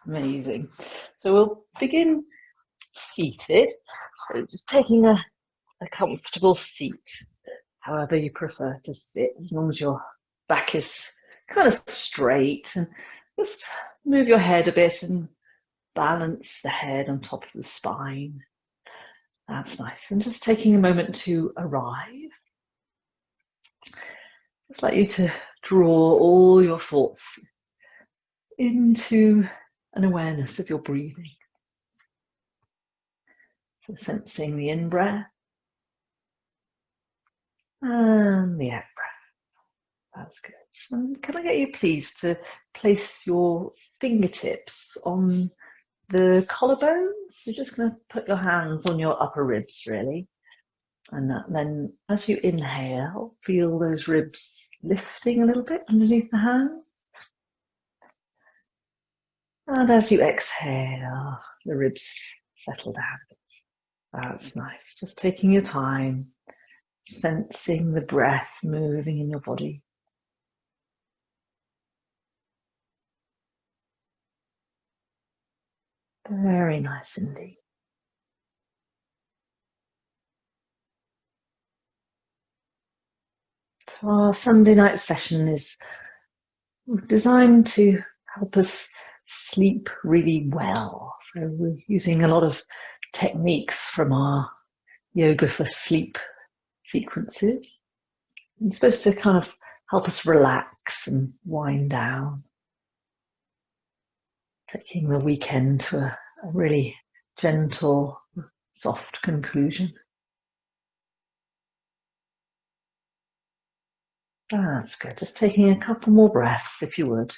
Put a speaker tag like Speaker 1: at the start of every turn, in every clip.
Speaker 1: Amazing. So we'll begin seated. So just taking a comfortable seat, however you prefer to sit, as long as your back is kind of straight, and just move your head a bit and balance the head on top of the spine. That's nice. And just taking a moment to arrive. Just like you to draw all your thoughts into an awareness of your breathing. So sensing the in-breath and the out-breath. That's good. And can I get you please to place your fingertips on the collarbones? You're just going to put your hands on your upper ribs, really. And then as you inhale, feel those ribs lifting a little bit underneath the hands. And as you exhale, the ribs settle down a bit. That's nice. Just taking your time, sensing the breath moving in your body. Very nice indeed. So our Sunday night session is designed to help us sleep really well. So we're using a lot of techniques from our yoga for sleep sequences. It's supposed to kind of help us relax and wind down, taking the weekend to a really gentle, soft conclusion. That's good. Just taking a couple more breaths, if you would.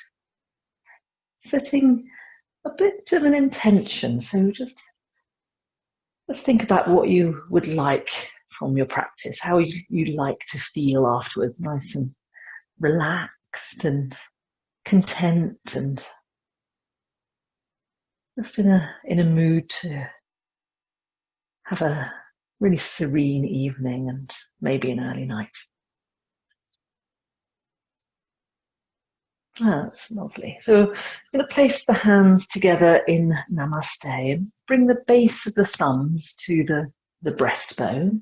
Speaker 1: Setting a bit of an intention. So just let's think about what you would like from your practice, how you'd like to feel afterwards, nice and relaxed and content and just in a mood to have a really serene evening and maybe an early night. That's lovely. So I'm going to place the hands together in Namaste and bring the base of the thumbs to the breastbone.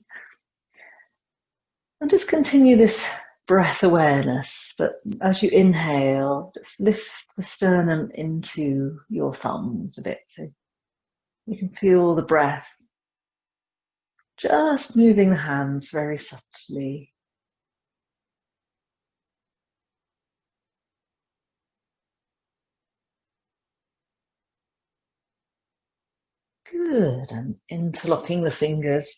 Speaker 1: And just continue this breath awareness, but as you inhale, just lift the sternum into your thumbs a bit so you can feel the breath just moving the hands very subtly. Good, and interlocking the fingers,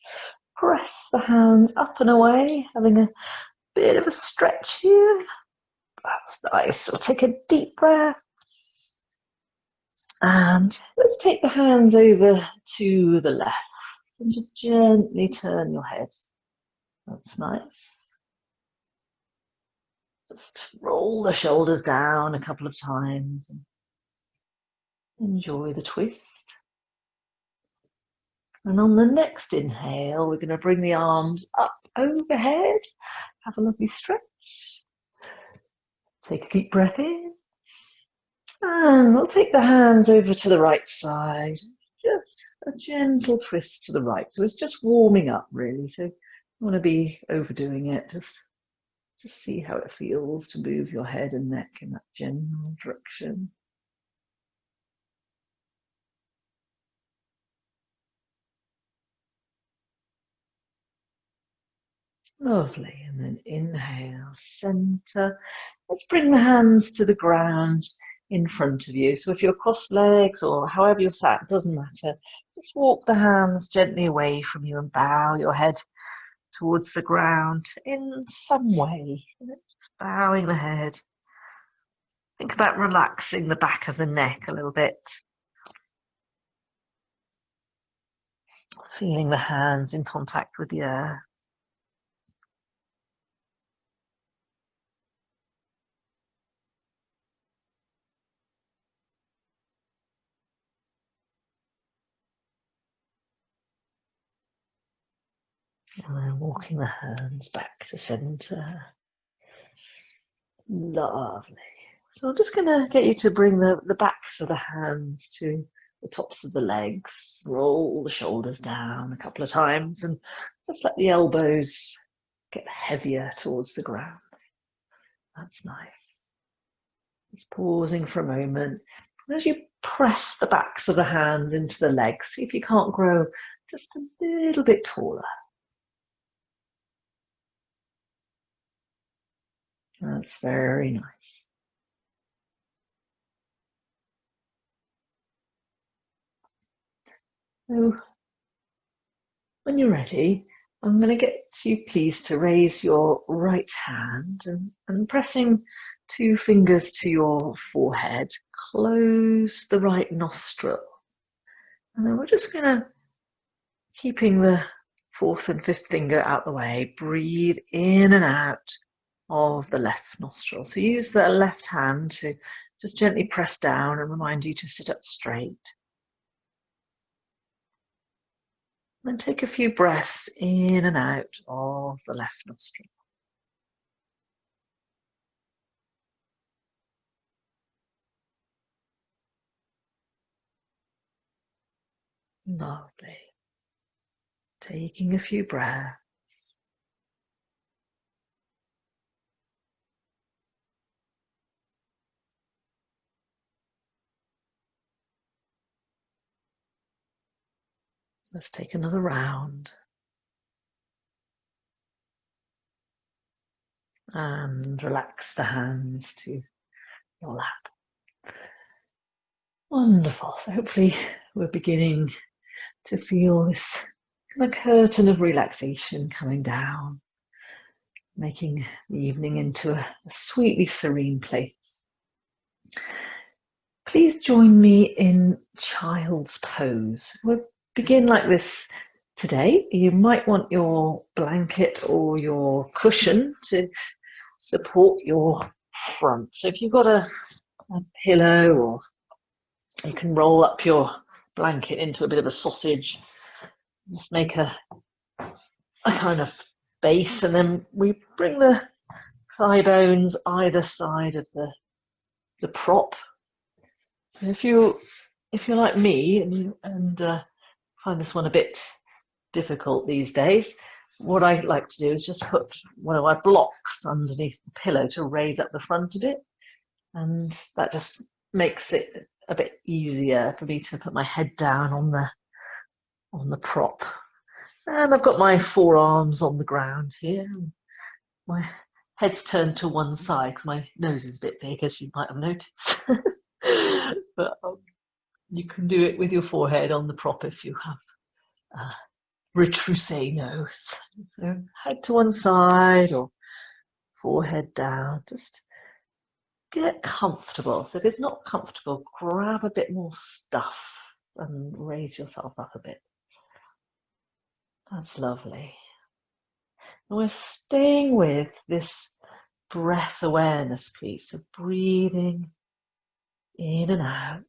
Speaker 1: press the hands up and away, having a bit of a stretch here. That's nice. So take a deep breath. And let's take the hands over to the left and just gently turn your head. That's nice. Just roll the shoulders down a couple of times and enjoy the twist. And on the next inhale, we're going to bring the arms up overhead. Have a lovely stretch. Take a deep breath in. And we'll take the hands over to the right side. Just a gentle twist to the right. So it's just warming up, really. So you don't want to be overdoing it. Just see how it feels to move your head and neck in that general direction. Lovely. And then inhale, center. Let's bring the hands to the ground in front of you. So if you're crossed legs or however you're sat, it doesn't matter. Just walk the hands gently away from you and bow your head towards the ground in some way. Just bowing the head. Think about relaxing the back of the neck a little bit. Feeling the hands in contact with the earth. And then walking the hands back to center. Lovely. So I'm just going to get you to bring the backs of the hands to the tops of the legs. Roll the shoulders down a couple of times and just let the elbows get heavier towards the ground. That's nice. Just pausing for a moment. And as you press the backs of the hands into the legs, see if you can't grow just a little bit taller. That's very nice. So when you're ready, I'm going to get you please to raise your right hand and pressing 2 fingers to your forehead, close the right nostril. And then we're just going to, keeping the 4th and 5th finger out the way, breathe in and out of the left nostril. So use the left hand to just gently press down and remind you to sit up straight. Then take a few breaths in and out of the left nostril. Lovely. Taking a few breaths. Let's take another round. And relax the hands to your lap. Wonderful. So hopefully we're beginning to feel this kind of curtain of relaxation coming down, making the evening into a sweetly serene place. Please join me in child's pose. We'll begin like this today. You might want your blanket or your cushion to support your front. So if you've got a pillow, or you can roll up your blanket into a bit of a sausage, just make a kind of base, and then we bring the thigh bones either side of the prop. So if you're like me and find this one a bit difficult these days, what I like to do is just put one of my blocks underneath the pillow to raise up the front a bit, and that just makes it a bit easier for me to put my head down on the prop. And I've got my forearms on the ground here. My head's turned to one side because my nose is a bit big, as you might have noticed. But you can do it with your forehead on the prop if you have a retroussé nose. So head to one side or forehead down. Just get comfortable. So if it's not comfortable, grab a bit more stuff and raise yourself up a bit. That's lovely. And we're staying with this breath awareness piece of breathing in and out.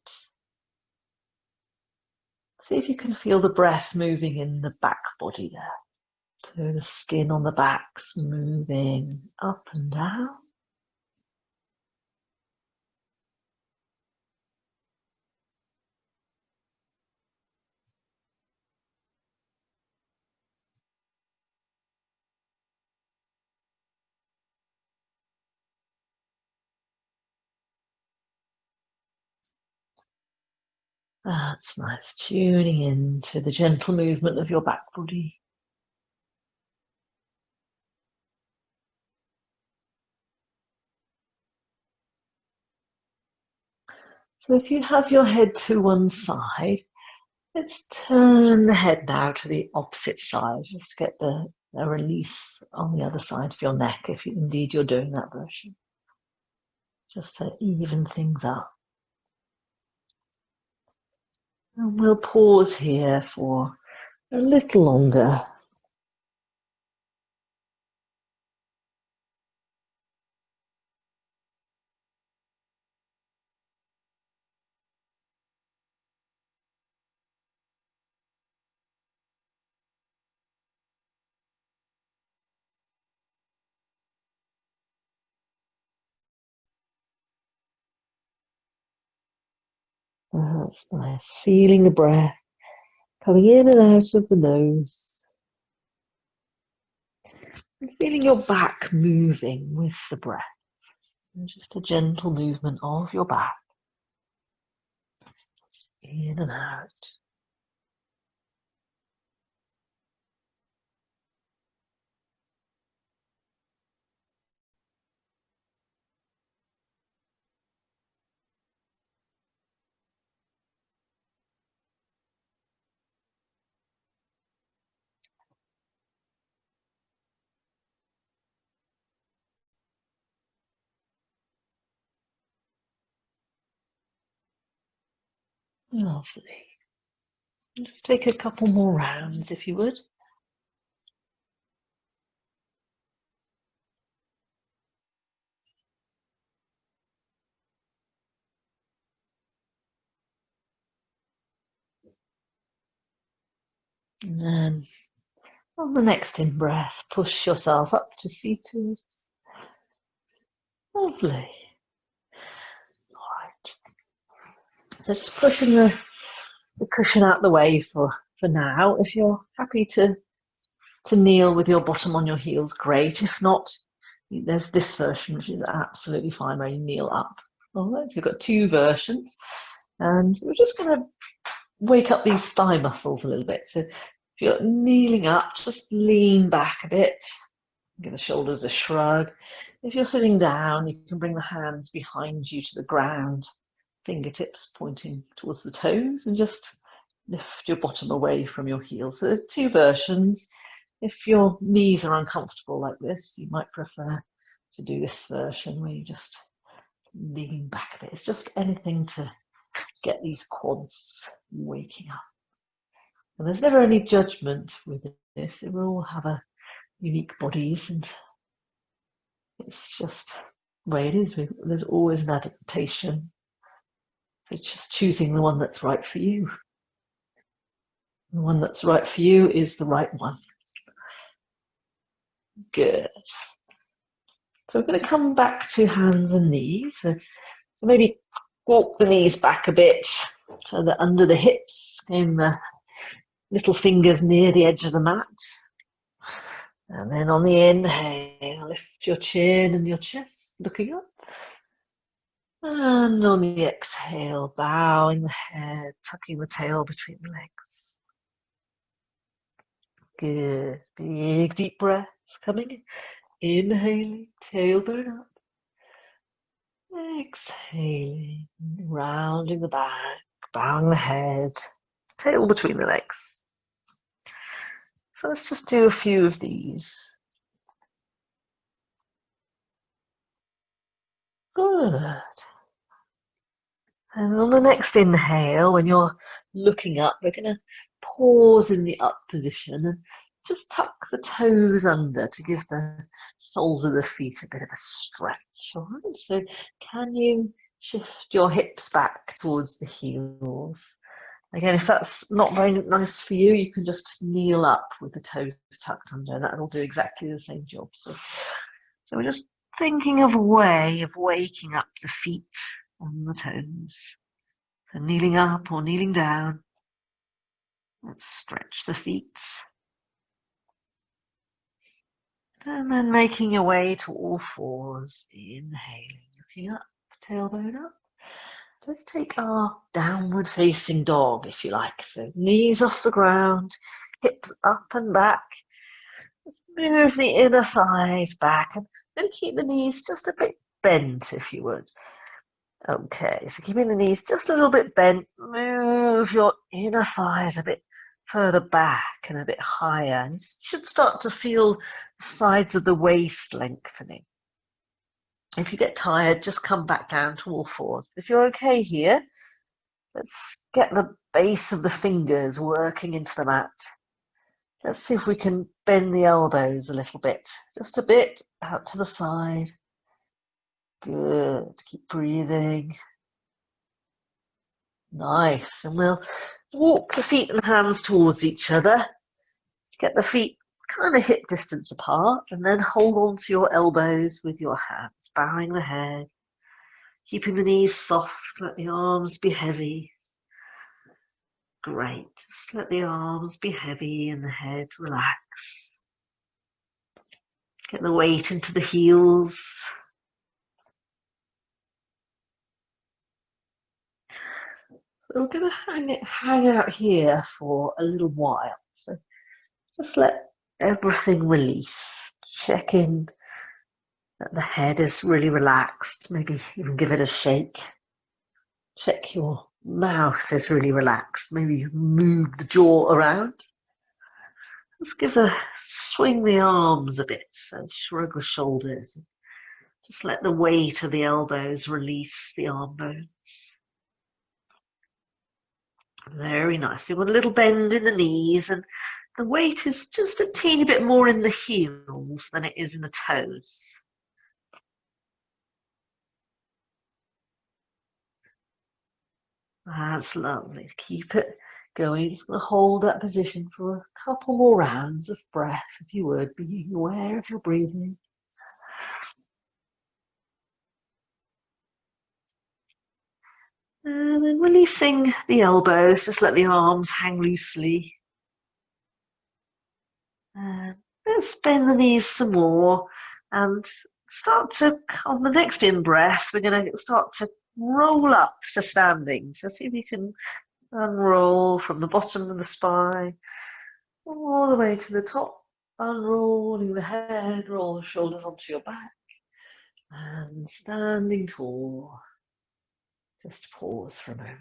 Speaker 1: See if you can feel the breath moving in the back body there. So the skin on the back's moving up and down. That's nice. Tuning in to the gentle movement of your back body. So if you have your head to one side, let's turn the head now to the opposite side. Just get a release on the other side of your neck if indeed you're doing that version. Just to even things up. And we'll pause here for a little longer. That's nice. Feeling the breath coming in and out of the nose. And feeling your back moving with the breath. And just a gentle movement of your back. In and out. Lovely. Just take a couple more rounds if you would. And then on the next in-breath, push yourself up to seated. Lovely. All right. So just pushing the cushion out the way for now. If you're happy to kneel with your bottom on your heels, great. If not, there's this version, which is absolutely fine, where you kneel up. All right, so you've got two versions. And we're just going to wake up these thigh muscles a little bit. So if you're kneeling up, just lean back a bit. Give the shoulders a shrug. If you're sitting down, you can bring the hands behind you to the ground, fingertips pointing towards the toes, and just lift your bottom away from your heels. So there's two versions. If your knees are uncomfortable like this, you might prefer to do this version where you just lean back a bit. It's just anything to get these quads waking up. And there's never any judgment with this. We all have a unique bodies, and it's just the way it is. There's always an adaptation. So just choosing the one that's right for you. The one that's right for you is the right one. Good. So we're going to come back to hands and knees. So maybe walk the knees back a bit so that under the hips, getting the little fingers near the edge of the mat. And then on the inhale, lift your chin and your chest, looking up. And on the exhale, bowing the head, tucking the tail between the legs. Good. Big deep breaths coming in. Inhaling, tailbone up. Exhaling, rounding the back, bowing the head, tail between the legs. So let's just do a few of these. Good. And on the next inhale, when you're looking up, we're going to pause in the up position and just tuck the toes under to give the soles of the feet a bit of a stretch. All right? So can you shift your hips back towards the heels? Again, if that's not very nice for you, you can just kneel up with the toes tucked under, and that'll do exactly the same job. So we're just thinking of a way of waking up the feet on the toes. So kneeling up or kneeling down. Let's stretch the feet. And then making your way to all fours. Inhaling, looking up, tailbone up. Let's take our downward facing dog, if you like. So knees off the ground, hips up and back. Let's move the inner thighs back and then keep the knees just a bit bent, if you would. Okay, so keeping the knees just a little bit bent, move your inner thighs a bit further back and a bit higher. And you should start to feel the sides of the waist lengthening. If you get tired, just come back down to all fours. If you're okay here, let's get the base of the fingers working into the mat. Let's see if we can bend the elbows a little bit, just a bit out to the side. Good, keep breathing. Nice, and we'll walk the feet and hands towards each other. Let's get the feet kind of hip distance apart, and then hold on to your elbows with your hands, bowing the head, keeping the knees soft, let the arms be heavy. Great. Just let the arms be heavy and the head relax. Get the weight into the heels. So we're going to hang out here for a little while. So just let everything release. Check in that the head is really relaxed. Maybe even give it a shake. Check your mouth is really relaxed. Maybe you move the jaw around. Just swing the arms a bit. So shrug the shoulders. Just let the weight of the elbows release the arm bones. Very nice. You want a little bend in the knees, and the weight is just a teeny bit more in the heels than it is in the toes. That's lovely. Keep it going. Just going to hold that position for a couple more rounds of breath, if you would, being aware of your breathing. And then releasing the elbows, just let the arms hang loosely. And let's bend the knees some more and start to, on the next in-breath, we're going to start to roll up to standing. So see if you can unroll from the bottom of the spine all the way to the top, unrolling the head, roll the shoulders onto your back, and standing tall. Just pause for a moment.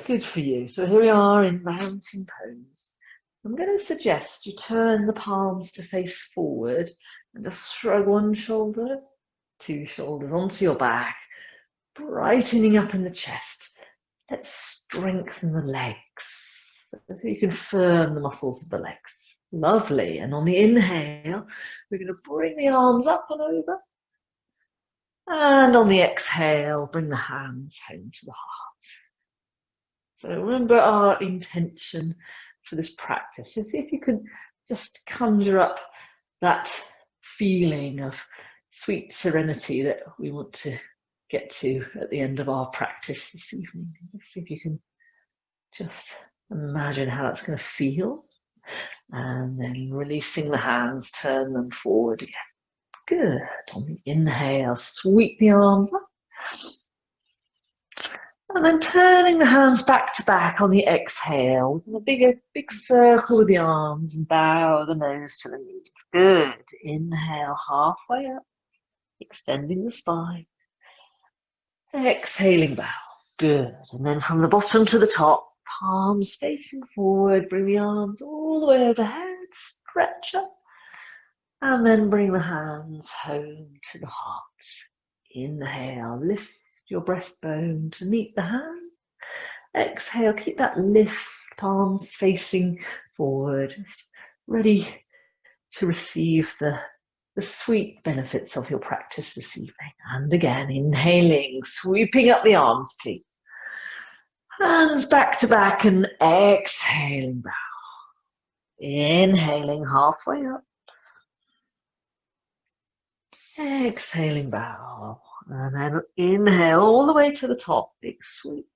Speaker 1: Good for you. So here we are in mountain pose. I'm going to suggest you turn the palms to face forward and just shrug one shoulder, two shoulders onto your back, brightening up in the chest. Let's strengthen the legs so you can firm the muscles of the legs. Lovely. And on the inhale, we're going to bring the arms up and over. And on the exhale, bring the hands home to the heart. So remember our intention for this practice. So see if you can just conjure up that feeling of sweet serenity that we want to get to at the end of our practice this evening. Just see if you can just imagine how that's going to feel. And then releasing the hands, turn them forward again. Good. On the inhale, sweep the arms up. And then turning the hands back to back on the exhale, with a big circle with the arms and bow the nose to the knees. Good. Inhale halfway up, extending the spine. Exhaling bow. Good. And then from the bottom to the top, palms facing forward, bring the arms all the way overhead, stretch up. And then bring the hands home to the heart. Inhale, lift your breastbone to meet the hand. Exhale, keep that lift, palms facing forward, ready to receive the sweet benefits of your practice this evening. And again, inhaling, sweeping up the arms, please. Hands back to back and exhaling bow. Inhaling halfway up. Exhaling bow. And then inhale all the way to the top, big sweep.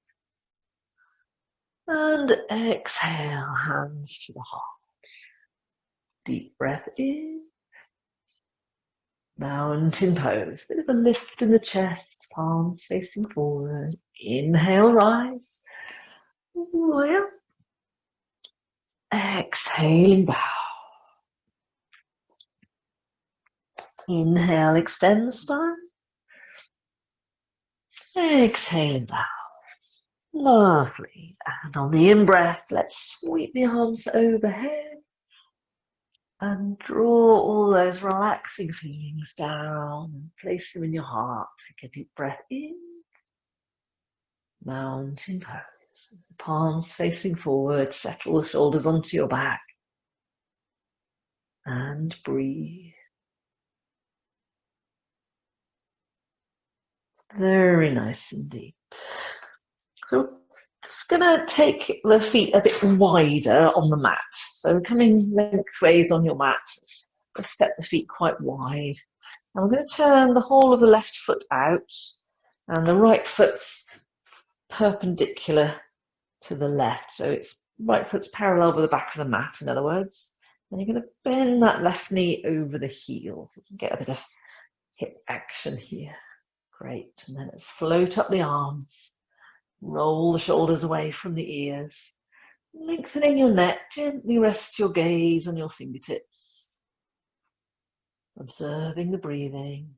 Speaker 1: And exhale, hands to the heart. Deep breath in. Mountain pose. Bit of a lift in the chest, palms facing forward. Inhale, rise. Well. Exhaling bow. Inhale, extend the spine. Exhaling bow. Lovely. And on the in-breath, let's sweep the arms overhead and draw all those relaxing feelings down and place them in your heart. Take a deep breath in. Mountain pose. Palms facing forward, settle the shoulders onto your back. And breathe. Very nice indeed. So just going to take the feet a bit wider on the mat. So coming lengthways on your mat, just step the feet quite wide. And we're going to turn the whole of the left foot out and the right foot's perpendicular to the left. So it's right foot's parallel with the back of the mat, in other words. And you're going to bend that left knee over the heel. So you can get a bit of hip action here. Great. And then let's float up the arms. Roll the shoulders away from the ears. Lengthening your neck, gently rest your gaze on your fingertips. Observing the breathing.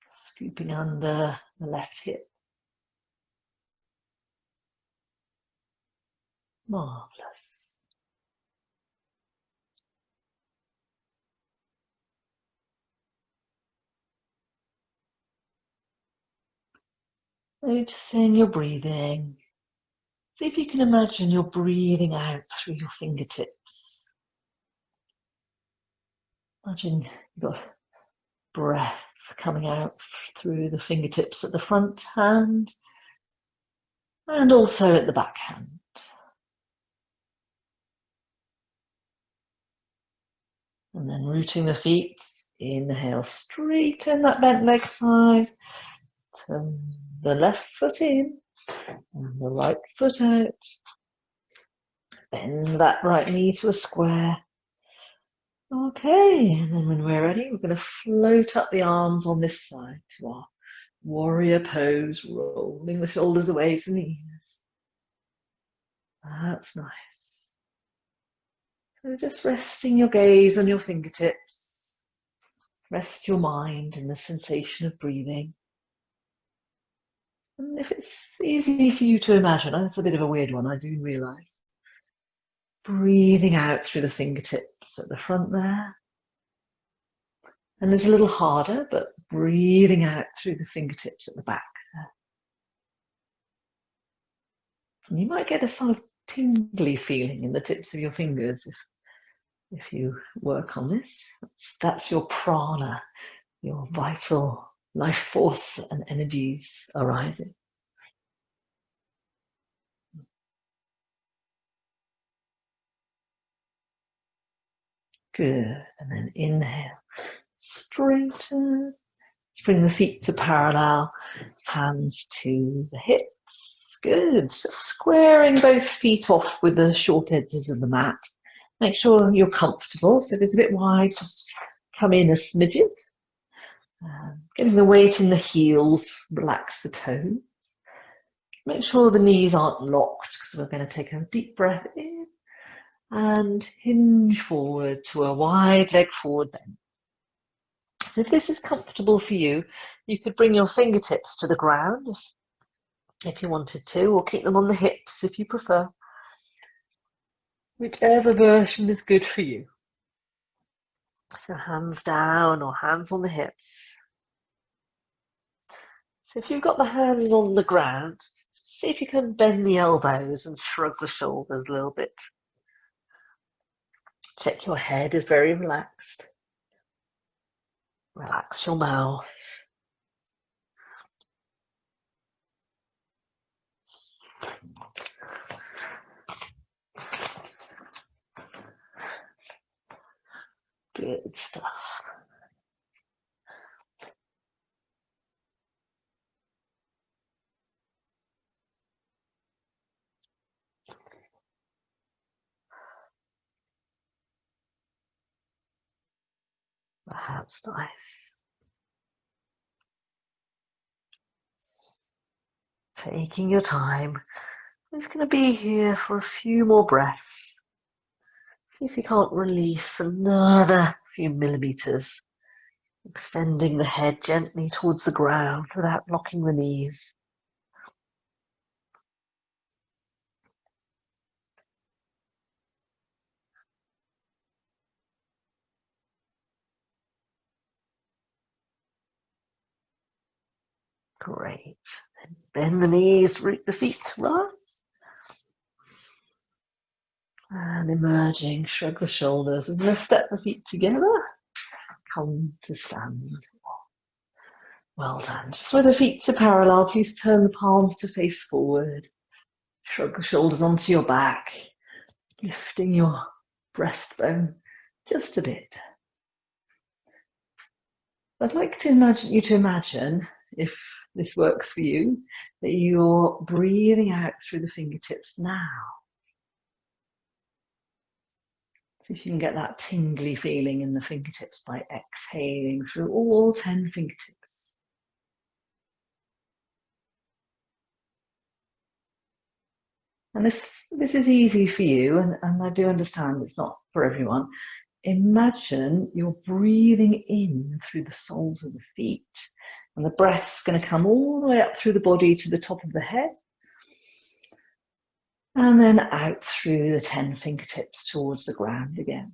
Speaker 1: Scooping under the left hip. Marvelous. Noticing your breathing. See if you can imagine you're breathing out through your fingertips. Imagine you've got breath coming out through the fingertips at the front hand and also at the back hand. And then rooting the feet, inhale, straighten that bent leg side, turn the left foot in and the right foot out. Bend that right knee to a square. Okay, and then when we're ready, we're going to float up the arms on this side to our warrior pose, rolling the shoulders away from the ears. That's nice. So just resting your gaze on your fingertips. Rest your mind in the sensation of breathing. And if it's easy for you to imagine, it's a bit of a weird one, I do realise. Breathing out through the fingertips at the front there. And it's a little harder, but breathing out through the fingertips at the back there. And you might get a sort of tingly feeling in the tips of your fingers if you work on this. That's your prana, your vital life force and energies arising. Good. And then inhale, straighten. Bring the feet to parallel, hands to the hips. Good. Just squaring both feet off with the short edges of the mat. Make sure you're comfortable. So if it's a bit wide, just come in a smidgen. Getting the weight in the heels, relax the toes. Make sure the knees aren't locked because we're going to take a deep breath in and hinge forward to a wide leg forward bend. So if this is comfortable for you, you could bring your fingertips to the ground if you wanted to, or keep them on the hips if you prefer. Whichever version is good for you. So hands down or hands on the hips. So if you've got the hands on the ground, see if you can bend the elbows and shrug the shoulders a little bit. Check your head is very relaxed. Relax your mouth. Good stuff. That's nice. Taking your time. I'm just going to be here for a few more breaths. See if you can't release another few millimeters. Extending the head gently towards the ground without locking the knees. Great. Then bend the knees, root the feet to rise. And emerging, shrug the shoulders. We're going to step the feet together. Come to stand. Well done. Just with the feet to parallel, please turn the palms to face forward. Shrug the shoulders onto your back, lifting your breastbone just a bit. I'd like to imagine if this works for you, that you're breathing out through the fingertips now. See if you can get that tingly feeling in the fingertips by exhaling through all 10 fingertips. And if this is easy for you, and I do understand it's not for everyone, imagine you're breathing in through the soles of the feet, and the breath's going to come all the way up through the body to the top of the head, and then out through the 10 fingertips towards the ground again.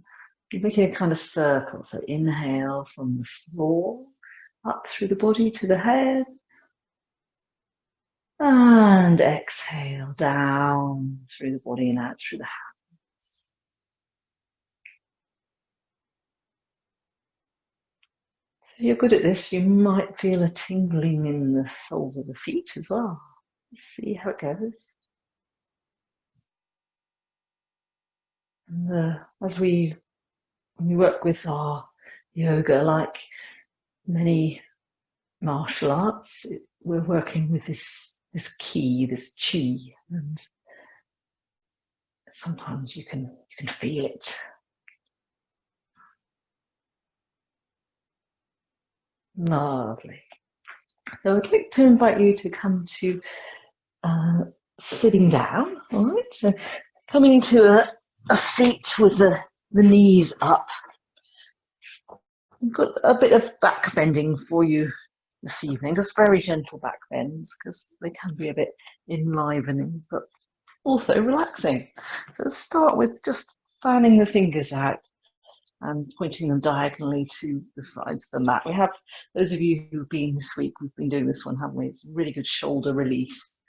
Speaker 1: You're making a kind of circle, so inhale from the floor, up through the body to the head, and exhale down through the body and out through the hands. So if you're good at this, you might feel a tingling in the soles of the feet as well. Let's see how it goes. And as we work with our yoga, like many martial arts, we're working with this ki, this chi, and sometimes you can feel it. Lovely. So I'd like to invite you to come to sitting down. All right. So coming to a seat with the knees up. I've got a bit of back bending for you this evening, just very gentle back bends because they can be a bit enlivening, but also relaxing. So start with just fanning the fingers out and pointing them diagonally to the sides of the mat. We have, those of you who've been this week, we've been doing this one, haven't we? It's a really good shoulder release.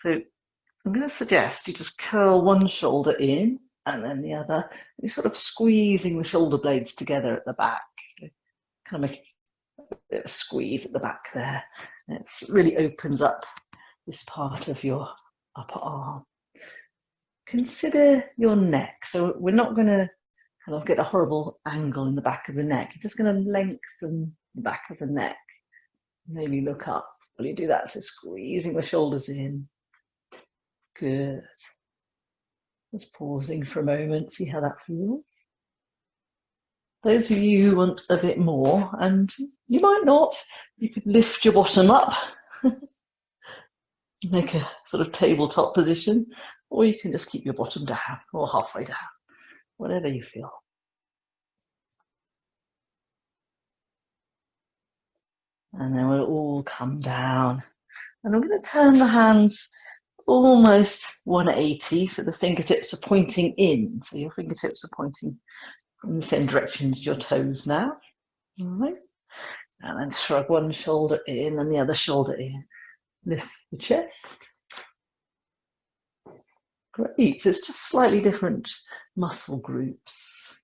Speaker 1: So I'm going to suggest you just curl one shoulder in and then the other. You're sort of squeezing the shoulder blades together at the back. So kind of make a bit of a squeeze at the back there. And it really opens up this part of your upper arm. Consider your neck. So we're not going to kind of get a horrible angle in the back of the neck. You're just going to lengthen the back of the neck. Maybe look up while you do that. So squeezing the shoulders in. Good. Just pausing for a moment, see how that feels. Those of you who want a bit more, and you might not, you could lift your bottom up, make a sort of tabletop position, or you can just keep your bottom down or halfway down, whatever you feel. And then we'll all come down. And I'm going to turn the hands almost 180, so the fingertips are pointing in. So your fingertips are pointing in the same direction as your toes now. All right. And then shrug one shoulder in and the other shoulder in. Lift the chest. Great. So it's just slightly different muscle groups.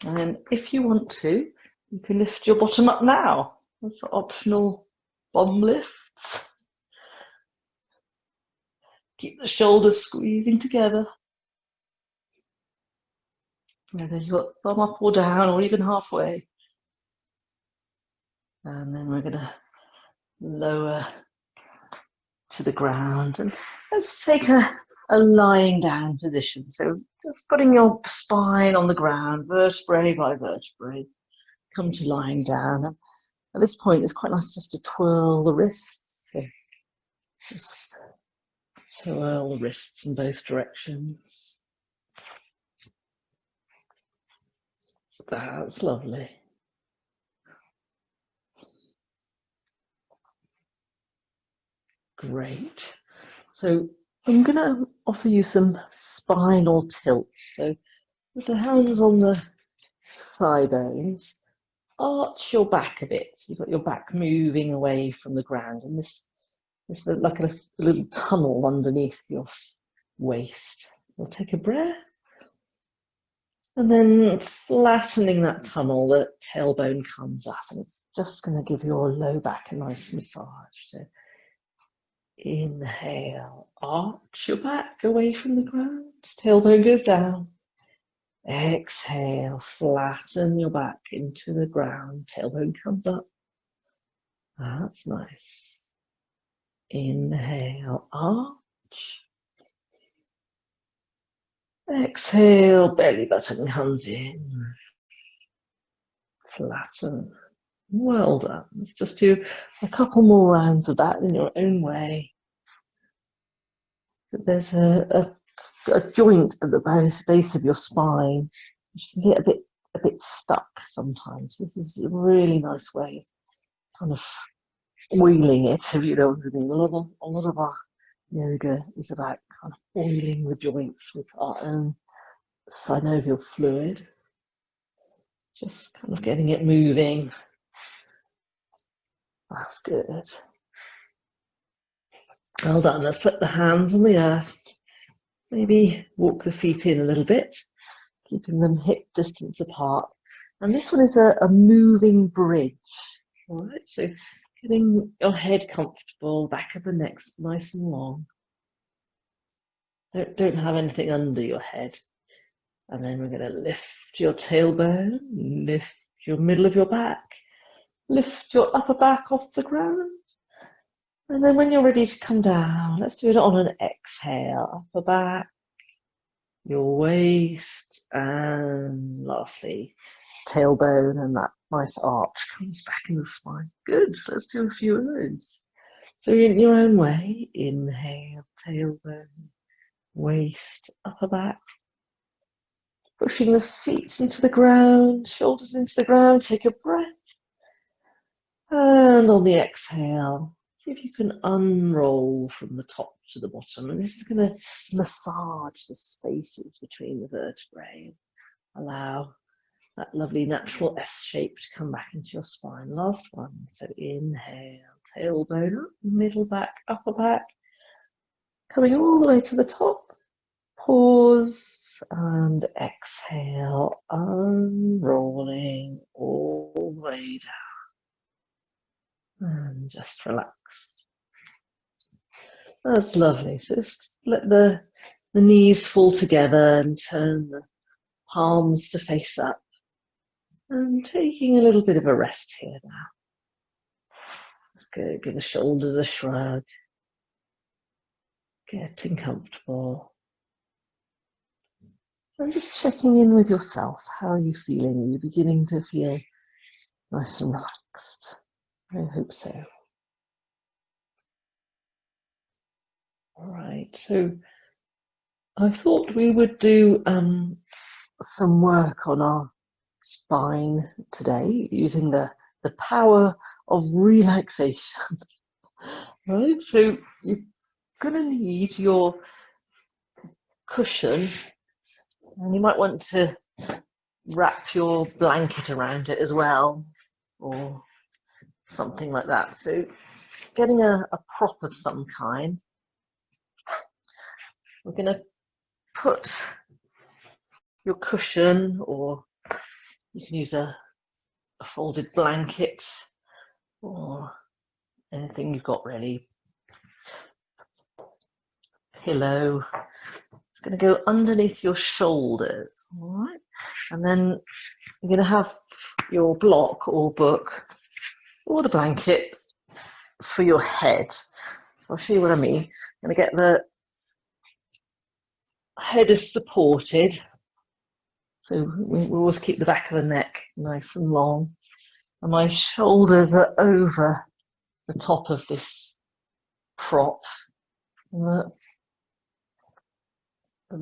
Speaker 1: And then if you want to, you can lift your bottom up now. That's optional bum lifts. Keep the shoulders squeezing together. Whether you've got thumb up or down or even halfway. And then we're going to lower to the ground. And let's take a lying down position. So just putting your spine on the ground, vertebrae by vertebrae. Come to lying down. And at this point, it's quite nice just to twirl the wrists. So just twirl the wrists in both directions. That's lovely. Great. So I'm going to offer you some spinal tilts. So with the hands on the thigh bones, arch your back a bit. So you've got your back moving away from the ground, and this is like a little tunnel underneath your waist. We'll take a breath. And then flattening that tunnel, the tailbone comes up, and it's just going to give your low back a nice massage. So inhale, arch your back away from the ground, tailbone goes down. Exhale, flatten your back into the ground, tailbone comes up. That's nice. Inhale, arch. Exhale, belly button comes in. Flatten. Well done. Let's just do a couple more rounds of that in your own way. There's a joint at the base of your spine, which can get a bit stuck sometimes. This is a really nice way of kind of oiling it, if you know what I mean. A lot of our yoga is about kind of oiling the joints with our own synovial fluid, just kind of getting it moving. That's good. Well done. Let's put the hands on the earth. Maybe walk the feet in a little bit, keeping them hip distance apart. And this one is a moving bridge. All right, so getting your head comfortable, back of the neck nice and long. Don't have anything under your head. And then we're going to lift your tailbone, lift your middle of your back, lift your upper back off the ground. And then when you're ready to come down, let's do it on an exhale. Upper back, your waist, and lastly, tailbone, and that nice arch comes back in the spine. Good, let's do a few of those. So in your own way, inhale, tailbone, waist, upper back. Pushing the feet into the ground, shoulders into the ground, take a breath. And on the exhale, see if you can unroll from the top to the bottom. And this is going to massage the spaces between the vertebrae. Allow that lovely natural S shape to come back into your spine. Last one. So inhale, tailbone up, middle back, upper back. Coming all the way to the top. Pause and exhale, unrolling all the way down. And just relax. That's lovely. So just let the knees fall together and turn the palms to face up. And taking a little bit of a rest here now. That's good. Give the shoulders a shrug. Getting comfortable. And just checking in with yourself. How are you feeling? Are you beginning to feel nice and relaxed? I hope so. All right, so I thought we would do some work on our spine today using the power of relaxation. Right, so you're going to need your cushion, and you might want to wrap your blanket around it as well, or something like that. So getting a prop of some kind. We're going to put your cushion, or you can use a folded blanket or anything you've got really. Pillow. It's going to go underneath your shoulders, all right? And then you're going to have your block or book or the blanket for your head. So I'll show you what I mean. I'm going to get the head is supported. So we always keep the back of the neck nice and long. And my shoulders are over the top of this prop. The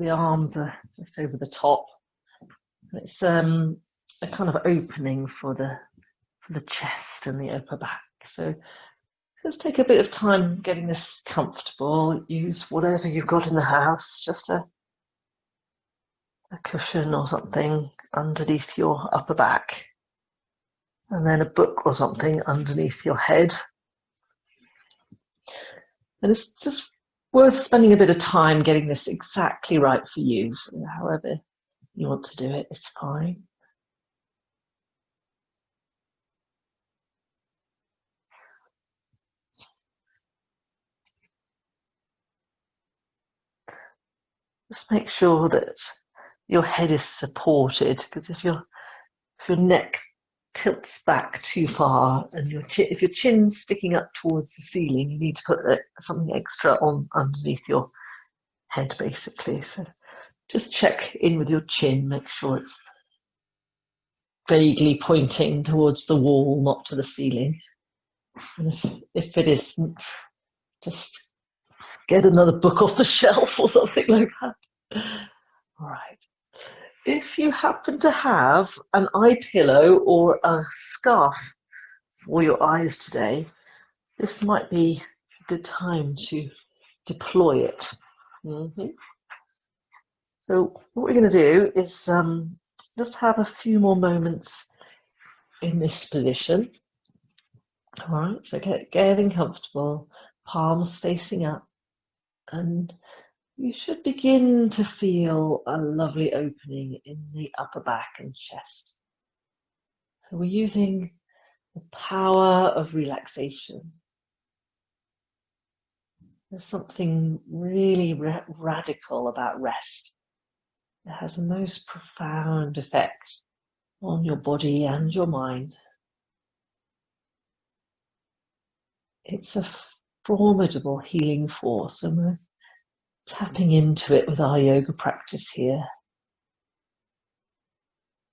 Speaker 1: arms are just over the top. It's a kind of opening for the chest and the upper back. So just take a bit of time getting this comfortable. Use whatever you've got in the house, just a cushion or something underneath your upper back, and then a book or something underneath your head. And it's just worth spending a bit of time getting this exactly right for you. So however you want to do it, it's fine. Just make sure that your head is supported, because if your neck tilts back too far, and if your chin's sticking up towards the ceiling, you need to put something extra on underneath your head, basically. So just check in with your chin, make sure it's vaguely pointing towards the wall, not to the ceiling. And if it isn't, just get another book off the shelf or something like that. All right. If you happen to have an eye pillow or a scarf for your eyes today, this might be a good time to deploy it. So what we're going to do is just have a few more moments in this position. All right, so getting comfortable, palms facing up, and you should begin to feel a lovely opening in the upper back and chest. So we're using the power of relaxation. There's something really radical about rest. It has a most profound effect on your body and your mind. It's a formidable healing force, and we're tapping into it with our yoga practice here.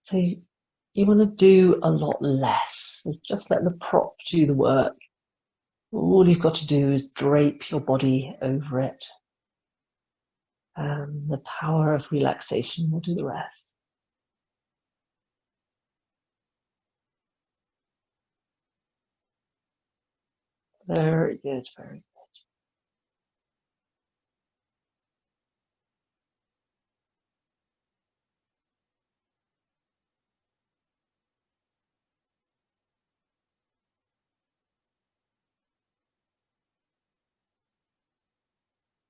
Speaker 1: So you want to do a lot less. So just let the prop do the work. All you've got to do is drape your body over it. And the power of relaxation will do the rest. Very good, very good.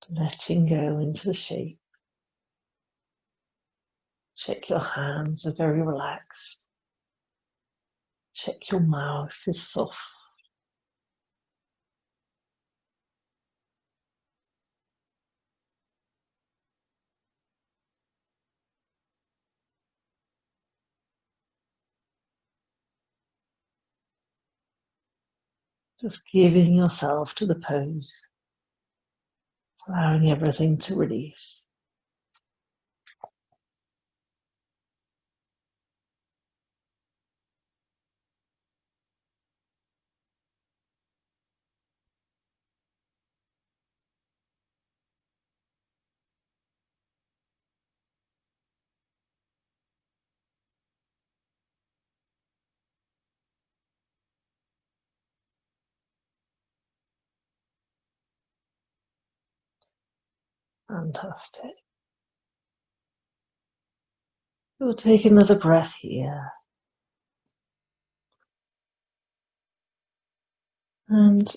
Speaker 1: Letting go into the shape. Check your hands are very relaxed. Check your mouth is soft. Just giving yourself to the pose, allowing everything to release. Fantastic. We'll take another breath here. And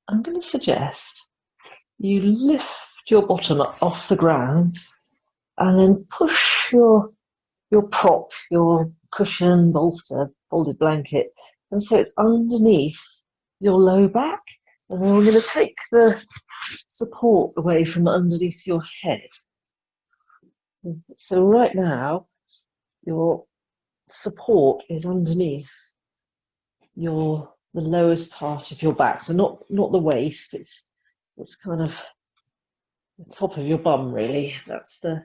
Speaker 1: I'm going to suggest you lift your bottom up off the ground and then push your prop, your cushion, bolster, folded blanket, and so it's underneath your low back. And then we're going to take the support away from underneath your head. So right now, your support is underneath the lowest part of your back. So not the waist, it's kind of the top of your bum, really. That's the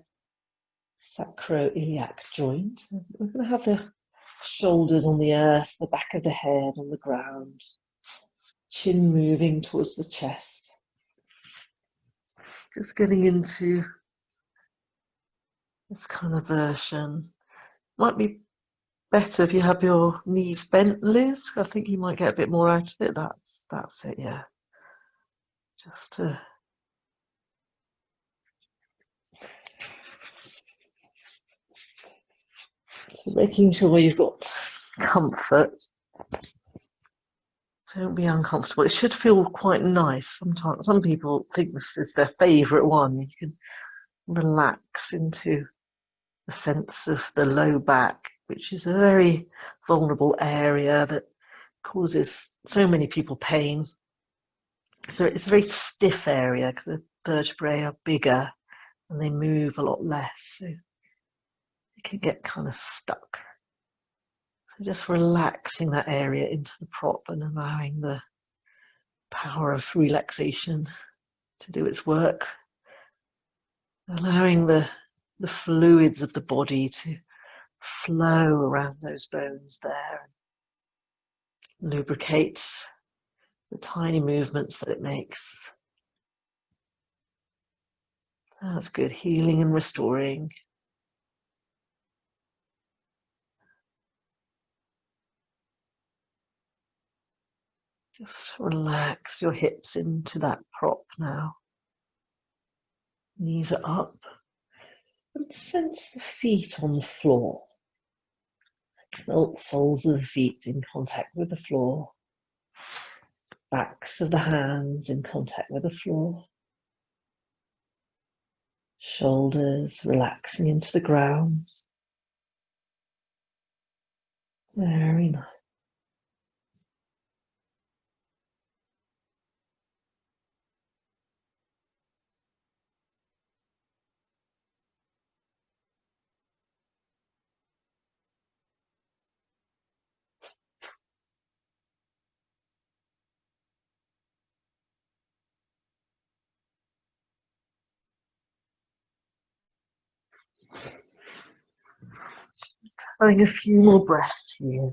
Speaker 1: sacroiliac joint. We're going to have the shoulders on the earth, the back of the head on the ground, chin moving towards the chest. Just getting into this kind of version. Might be better if you have your knees bent, Liz. I think you might get a bit more out of it. That's it, yeah. Just to so making sure you've got comfort. Don't be uncomfortable. It should feel quite nice. Sometimes some people think this is their favourite one. You can relax into the sense of the low back, which is a very vulnerable area that causes so many people pain. So it's a very stiff area because the vertebrae are bigger and they move a lot less. So it can get kind of stuck. So just relaxing that area into the prop and allowing the power of relaxation to do its work. Allowing the fluids of the body to flow around those bones there. Lubricates the tiny movements that it makes. That's good, healing and restoring. Just relax your hips into that prop now. Knees are up. And sense the feet on the floor. The soles of the feet in contact with the floor. Backs of the hands in contact with the floor. Shoulders relaxing into the ground. Very nice. Having a few more breaths here.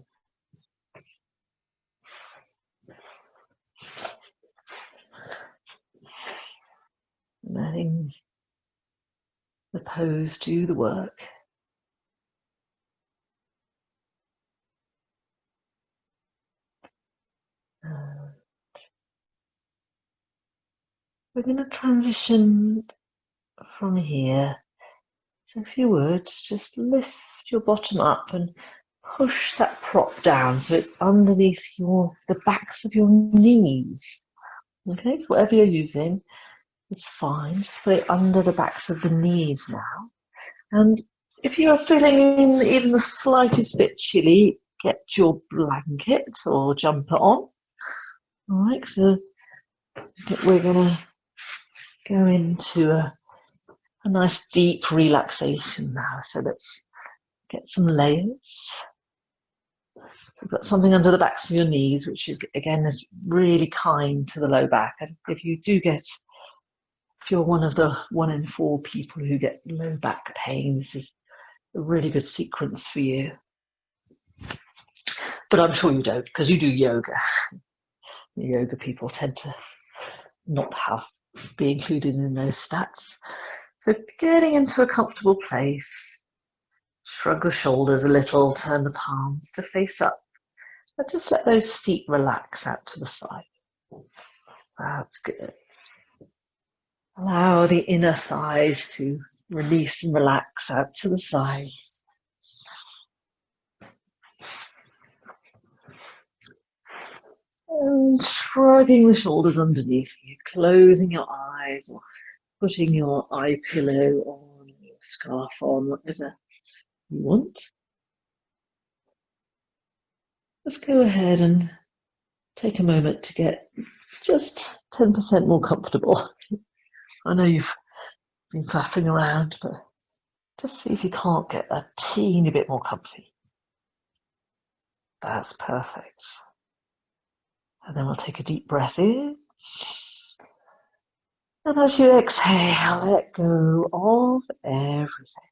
Speaker 1: Letting the pose do the work. We're going to transition from here. So if you would, just lift your bottom up and push that prop down so it's underneath the backs of your knees. Okay, so whatever you're using, it's fine. Just put it under the backs of the knees now. And if you are feeling even the slightest bit chilly, get your blanket or jumper on. All right, so we're going to go into a nice deep relaxation now. So let's get some layers. You've got something under the backs of your knees, which is, again, is really kind to the low back. And if you're one of the 1 in 4 people who get low back pain, this is a really good sequence for you. But I'm sure you don't, because you do yoga. The yoga people tend to not be included in those stats. So getting into a comfortable place, shrug the shoulders a little, turn the palms to face up, and just let those feet relax out to the side. That's good. Allow the inner thighs to release and relax out to the sides. And shrugging the shoulders underneath you, closing your eyes or putting your eye pillow on, your scarf on, whatever you want. Just go ahead and take a moment to get just 10% more comfortable. I know you've been flapping around, but just see if you can't get a teeny bit more comfy. That's perfect. And then we'll take a deep breath in. And as you exhale, let go of everything.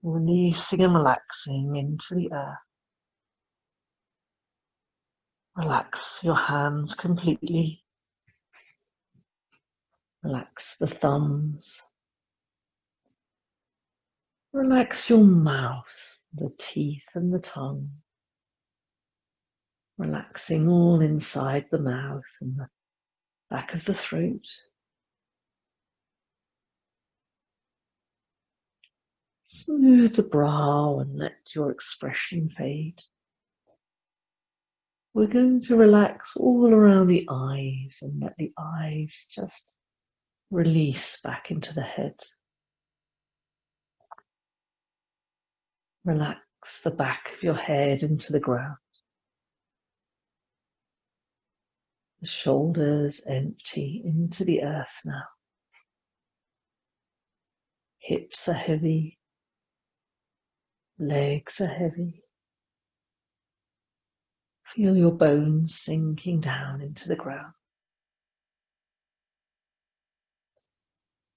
Speaker 1: Releasing and relaxing into the earth. Relax your hands completely. Relax the thumbs. Relax your mouth, the teeth and the tongue. Relaxing all inside the mouth and the back of the throat. Smooth the brow and let your expression fade. We're going to relax all around the eyes and let the eyes just release back into the head. Relax the back of your head into the ground. The shoulders empty into the earth now. Hips are heavy. Legs are heavy. Feel your bones sinking down into the ground.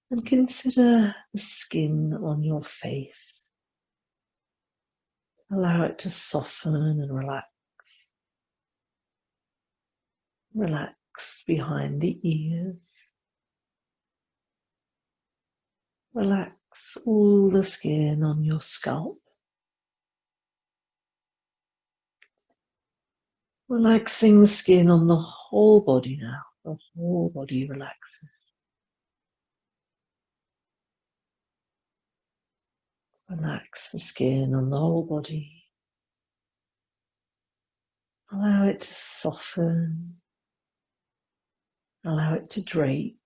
Speaker 1: And consider the skin on your face. Allow it to soften and relax. Relax behind the ears. Relax all the skin on your scalp. Relaxing the skin on the whole body now. The whole body relaxes. Relax the skin on the whole body. Allow it to soften. Allow it to drape.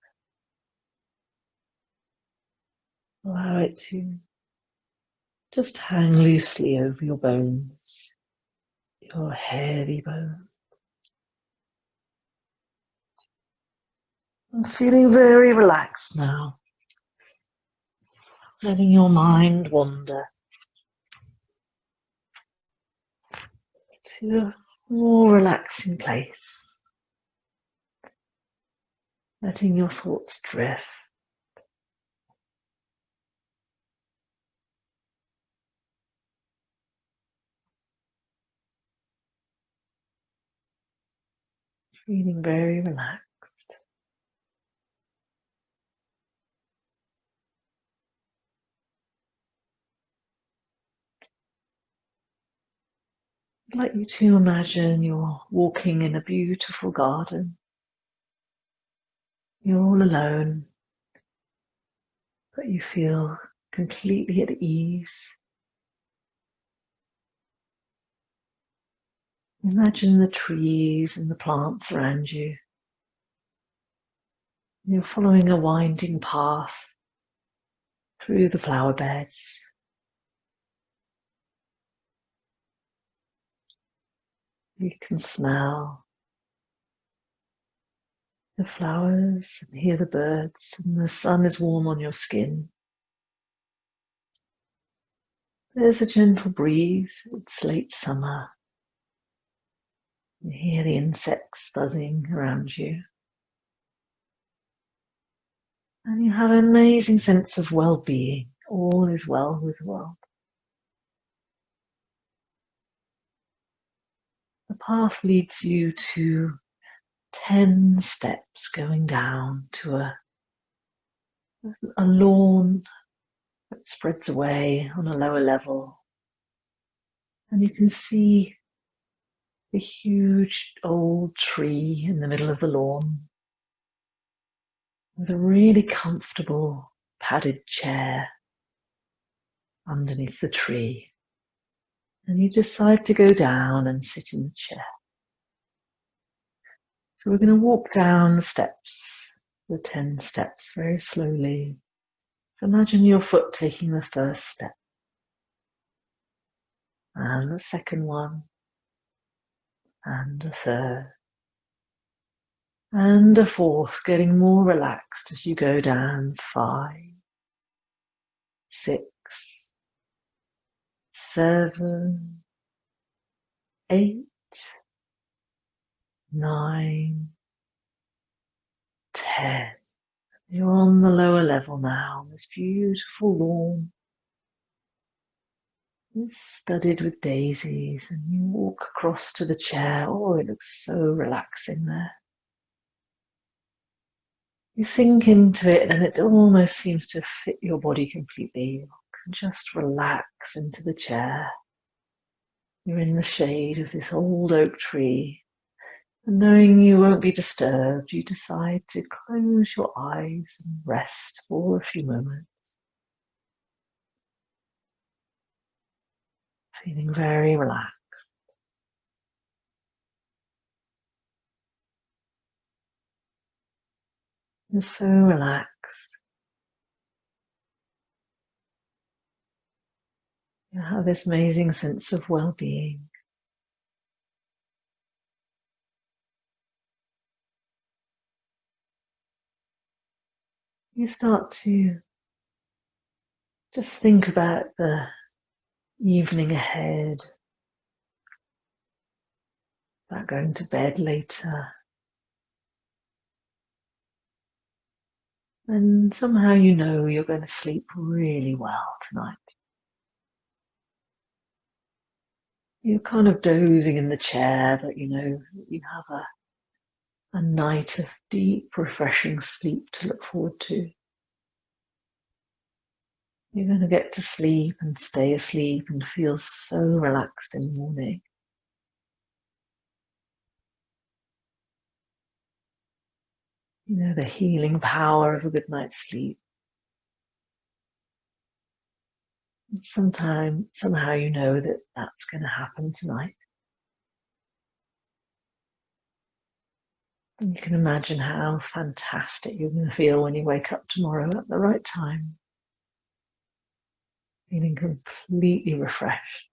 Speaker 1: Allow it to just hang loosely over your bones, your heavy bones. I'm feeling very relaxed now. Letting your mind wander to a more relaxing place. Letting your thoughts drift. Feeling very relaxed. I'd like you to imagine you're walking in a beautiful garden. You're all alone, but you feel completely at ease. Imagine the trees and the plants around you. You're following a winding path through the flower beds. You can smell the flowers and hear the birds, and the sun is warm on your skin. There's a gentle breeze. It's late summer. You hear the insects buzzing around you. And you have an amazing sense of well-being. All is well with the world. The path leads you to 10 steps going down to a lawn that spreads away on a lower level. And you can see a huge old tree in the middle of the lawn with a really comfortable padded chair underneath the tree. And you decide to go down and sit in the chair. So we're going to walk down the steps, the 10 steps, very slowly. So imagine your foot taking the first step, and the second one, and a third, and a fourth, getting more relaxed as you go down 5, 6, 7, 8, 9, 10. You're on the lower level now, on this beautiful lawn. It's studded with daisies, and you walk across to the chair. Oh, it looks so relaxing there. You sink into it, and it almost seems to fit your body completely. You can just relax into the chair. You're in the shade of this old oak tree, and knowing you won't be disturbed, you decide to close your eyes and rest for a few moments. Feeling very relaxed. You're so relaxed. You have this amazing sense of well-being. You start to just think about the evening ahead. about going to bed later. And somehow you know you're going to sleep really well tonight. You're kind of dozing in the chair, but you know you have a night of deep, refreshing sleep to look forward to. You're going to get to sleep and stay asleep and feel so relaxed in the morning. You know, the healing power of a good night's sleep. Somehow you know that that's going to happen tonight. And you can imagine how fantastic you're going to feel when you wake up tomorrow at the right time, feeling completely refreshed.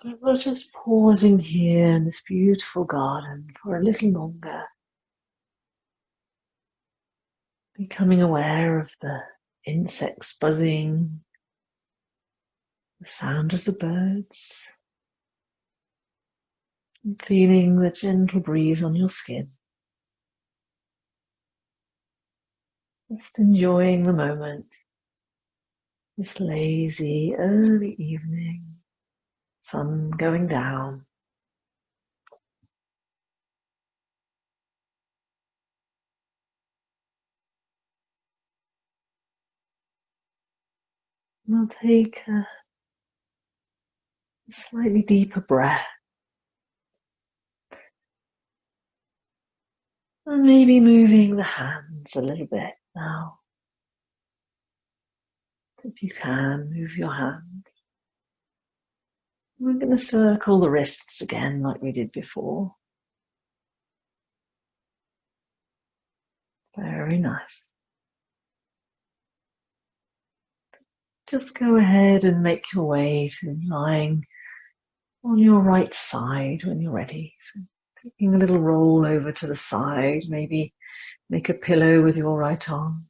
Speaker 1: But we're just pausing here in this beautiful garden for a little longer, becoming aware of the insects buzzing, the sound of the birds, and feeling the gentle breeze on your skin. Just enjoying the moment, this lazy early evening, sun going down. We'll take a slightly deeper breath. And maybe moving the hands a little bit now. If you can, move your hands. We're going to circle the wrists again like we did before. Very nice. Just go ahead and make your way to lying on your right side when you're ready. So taking a little roll over to the side, maybe make a pillow with your right arm.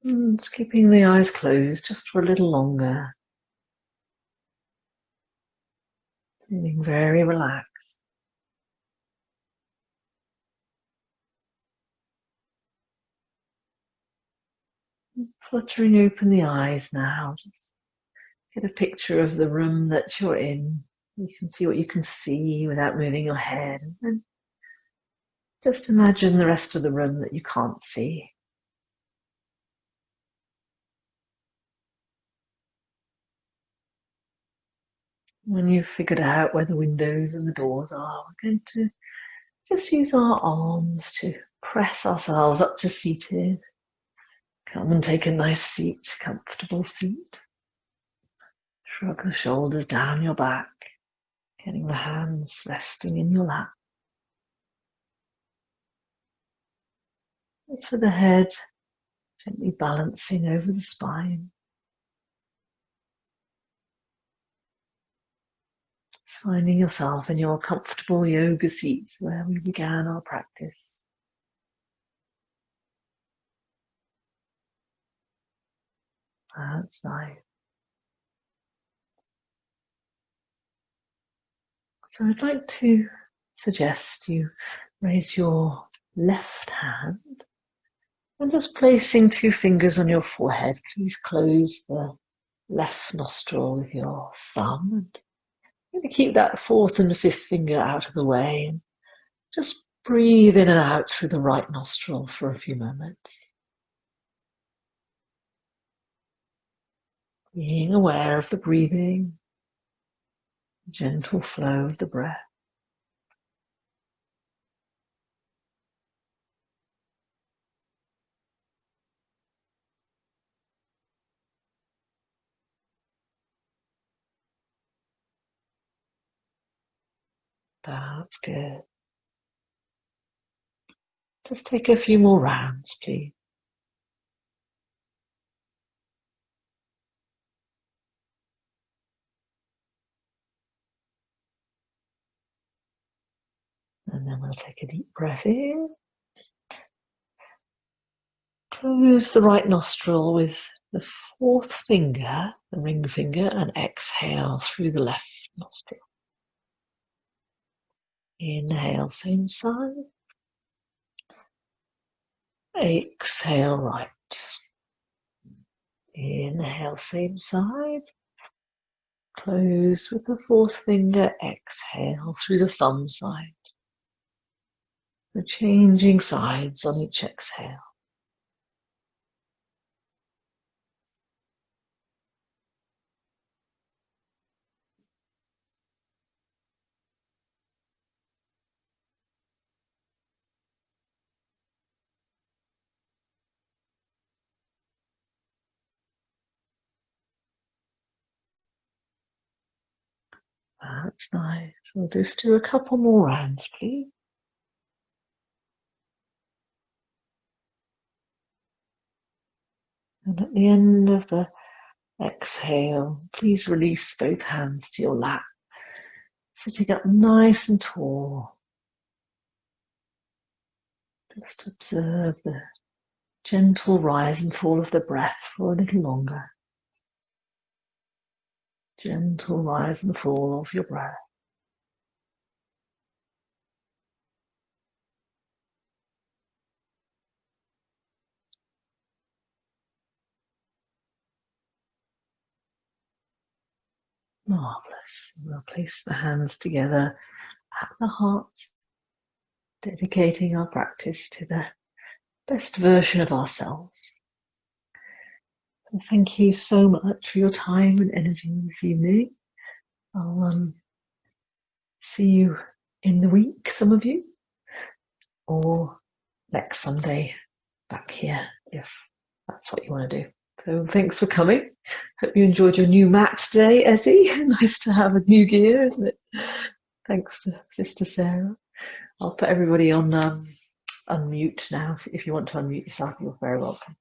Speaker 1: And keeping the eyes closed just for a little longer. Feeling very relaxed. Fluttering open the eyes now. Just get a picture of the room that you're in. You can see what you can see without moving your head. And then just imagine the rest of the room that you can't see. When you've figured out where the windows and the doors are, we're going to just use our arms to press ourselves up to seated. Come and take a nice seat, comfortable seat. Shrug the shoulders down your back, getting the hands resting in your lap. As for the head, gently balancing over the spine. Just finding yourself in your comfortable yoga seats where we began our practice. That's nice. So I'd like to suggest you raise your left hand and just placing 2 fingers on your forehead. Please close the left nostril with your thumb and maybe keep that 4th and 5th finger out of the way and just breathe in and out through the right nostril for a few moments. Being aware of the breathing, gentle flow of the breath. That's good. Just take a few more rounds, please. And then we'll take a deep breath in. Close the right nostril with the fourth finger, the ring finger, and exhale through the left nostril. Inhale, same side. Exhale, right. Inhale, same side. Close with the fourth finger. Exhale through the thumb side. The changing sides on each exhale. That's nice. We'll just do a couple more rounds, please. And at the end of the exhale, please release both hands to your lap, sitting up nice and tall. Just observe the gentle rise and fall of the breath for a little longer. Gentle rise and fall of your breath. Marvelous. We'll place the hands together at the heart, dedicating our practice to the best version of ourselves. And thank you so much for your time and energy this evening. I'll see you in the week, some of you, or next Sunday back here, if that's what you want to do. So thanks for coming. Hope you enjoyed your new mat today, Ezzy. Nice to have a new gear, isn't it? Thanks to Sister Sarah. I'll put everybody on unmute now. If you want to unmute yourself, you're very welcome.